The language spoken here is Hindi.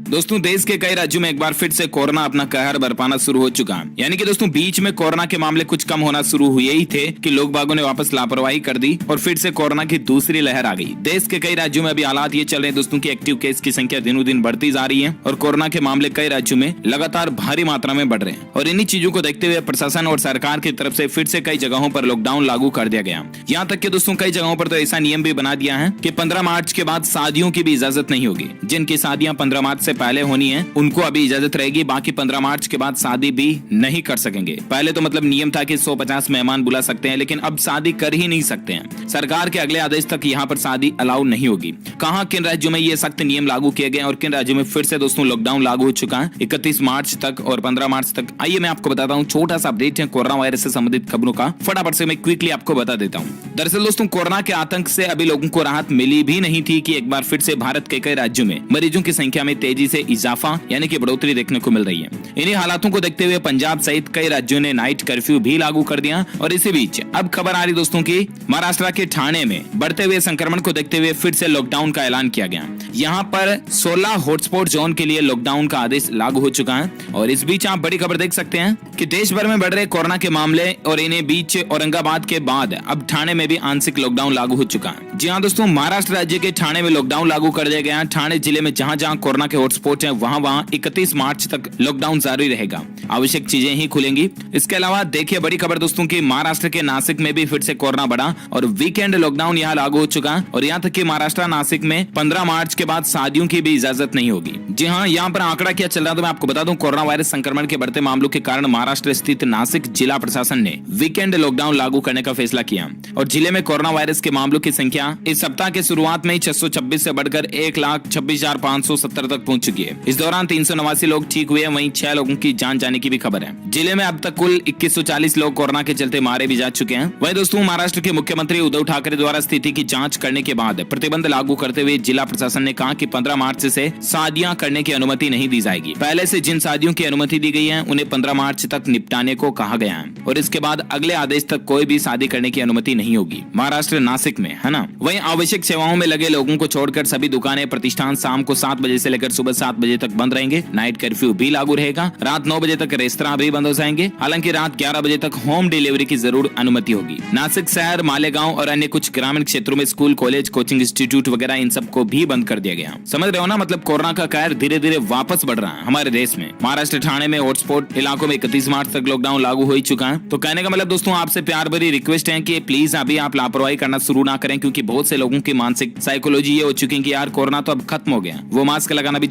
दोस्तों देश के कई राज्यों में एक बार फिर से कोरोना अपना कहर बरपाना शुरू हो चुका है। यानी कि दोस्तों बीच में कोरोना के मामले कुछ कम होना शुरू हुए ही थे कि लोग बागों ने वापस लापरवाही कर दी और फिर से कोरोना की दूसरी लहर आ गई। देश के कई राज्यों में अभी हालात ये चल रहे हैं दोस्तों की एक्टिव केस की संख्या दिनों दिन बढ़ती जा रही है और कोरोना के मामले कई राज्यों में लगातार भारी मात्रा में बढ़ रहे हैं। और इन्हीं चीजों को देखते हुए प्रशासन और सरकार की तरफ से फिर से कई जगहों पर लॉकडाउन लागू कर दिया गया। यहाँ तक कि दोस्तों कई जगहों पर तो ऐसा नियम भी बना दिया है कि 15 मार्च के बाद शादियों की भी इजाजत नहीं होगी। जिनकी शादियां 15 मार्च से पहले होनी है उनको अभी इजाजत रहेगी, बाकी 15 मार्च के बाद शादी भी नहीं कर सकेंगे। पहले तो मतलब नियम था कि 150 मेहमान बुला सकते हैं, लेकिन अब शादी कर ही नहीं सकते हैं। सरकार के अगले आदेश तक यहाँ पर शादी अलाउ नहीं होगी। कहां किन राज्यों में ये सख्त नियम लागू किए गए और किन राज्यों में फिर से दोस्तों लॉकडाउन लागू हो चुका है 31 मार्च तक और 15 मार्च तक, आइए मैं आपको बताता हूँ। छोटा सा अपडेट है कोरोना वायरस से संबंधित खबरों का, फटाफट से मैं क्विकली आपको बता देता हूँ। दरअसल दोस्तों कोरोना के आतंक से अभी लोगों को राहत मिली भी नहीं थी कि एक बार फिर से भारत के कई राज्यों में मरीजों की संख्या में तेजी से इजाफा यानी कि बढ़ोतरी देखने को मिल रही है। इन्हीं हालातों को देखते हुए पंजाब सहित कई राज्यों ने नाइट कर्फ्यू भी लागू कर दिया। और इसी बीच अब खबर आ रही दोस्तों की महाराष्ट्र के ठाणे में बढ़ते हुए संक्रमण को देखते हुए फिर से लॉकडाउन का ऐलान किया गया। यहाँ पर 16 हॉटस्पॉट जोन के लिए लॉकडाउन का आदेश लागू हो चुका है। और इस बीच आप बड़ी खबर देख सकते हैं कि देश भर में बढ़ रहे कोरोना के मामले और इन्हें बीच औरंगाबाद के बाद अब ठाणे में भी आंशिक लॉकडाउन लागू हो चुका है। जी हाँ दोस्तों, महाराष्ट्र राज्य के ठाणे में लॉकडाउन लागू कर दिया गया है। ठाणे जिले में जहां जहां कोरोना के हॉटस्पॉट हैं वहां 31 मार्च तक लॉकडाउन जारी रहेगा। आवश्यक चीजें ही खुलेंगी। इसके अलावा देखिए बड़ी खबर दोस्तों की महाराष्ट्र के नासिक में भी फिर से कोरोना बढ़ा और वीकेंड लॉकडाउन यहाँ लागू हो चुका है। और यहाँ तक कि महाराष्ट्र नासिक में 15 मार्च के बाद शादियों की भी इजाजत नहीं होगी। जी हाँ, यहाँ पर आंकड़ा क्या चल रहा है तो मैं आपको बता दूं। कोरोना वायरस संक्रमण के बढ़ते मामलों के कारण महाराष्ट्र स्थित नासिक जिला प्रशासन ने वीकेंड लॉकडाउन लागू करने का फैसला किया और जिले में कोरोना वायरस के मामलों की संख्या इस सप्ताह के शुरुआत में ही 626 से बढ़कर 1,26,570 तक पहुंच चुकी है। इस दौरान 389 लोग ठीक हुए, वहीं 6 लोगों की जान जाने की भी खबर है। जिले में अब तक कुल 2140 लोग कोरोना के चलते मारे भी जा चुके हैं। वहीं दोस्तों महाराष्ट्र के मुख्यमंत्री उद्धव ठाकरे द्वारा स्थिति की जांच करने के बाद प्रतिबंध लागू करते हुए जिला प्रशासन ने कहा कि 15 मार्च से शादियां करने की अनुमति नहीं दी जाएगी। पहले से जिन शादियों की अनुमति दी गई है उन्हें 15 मार्च तक निपटाने को कहा गया है और इसके बाद अगले आदेश तक कोई भी शादी करने की अनुमति नहीं होगी। महाराष्ट्र नासिक में है ना। वहीं आवश्यक सेवाओं में लगे लोगों को छोड़कर सभी दुकानें प्रतिष्ठान शाम को 7 बजे से लेकर सुबह 7 बजे तक बंद रहेंगे। नाइट कर्फ्यू भी लागू रहेगा। रात 9 बजे तक रेस्तरां भी बंद हो जाएंगे। हालांकि रात 11 बजे तक होम डिलीवरी की जरूर अनुमति होगी। नासिक शहर, मालेगांव और अन्य कुछ ग्रामीण क्षेत्रों में स्कूल, कॉलेज, कोचिंग इंस्टीट्यूट वगैरह इन सबको भी बंद कर दिया गया। समझ रहे हो ना, मतलब कोरोना का कहर धीरे धीरे वापस बढ़ रहा है हमारे देश में। महाराष्ट्र ठाणे में हॉटस्पॉट इलाकों में 31 मार्च तक लॉकडाउन लागू हो ही चुका है। तो कहने का मतलब दोस्तों आपसे प्यार भरी रिक्वेस्ट है कि प्लीज अभी आप लापरवाही करना शुरू ना करें, क्योंकि बहुत से लोगों की मानसिक साइकोलॉजी ये हो चुकी है कि यार कोरोना तो अब खत्म हो गया। वो मास्क लगाना भी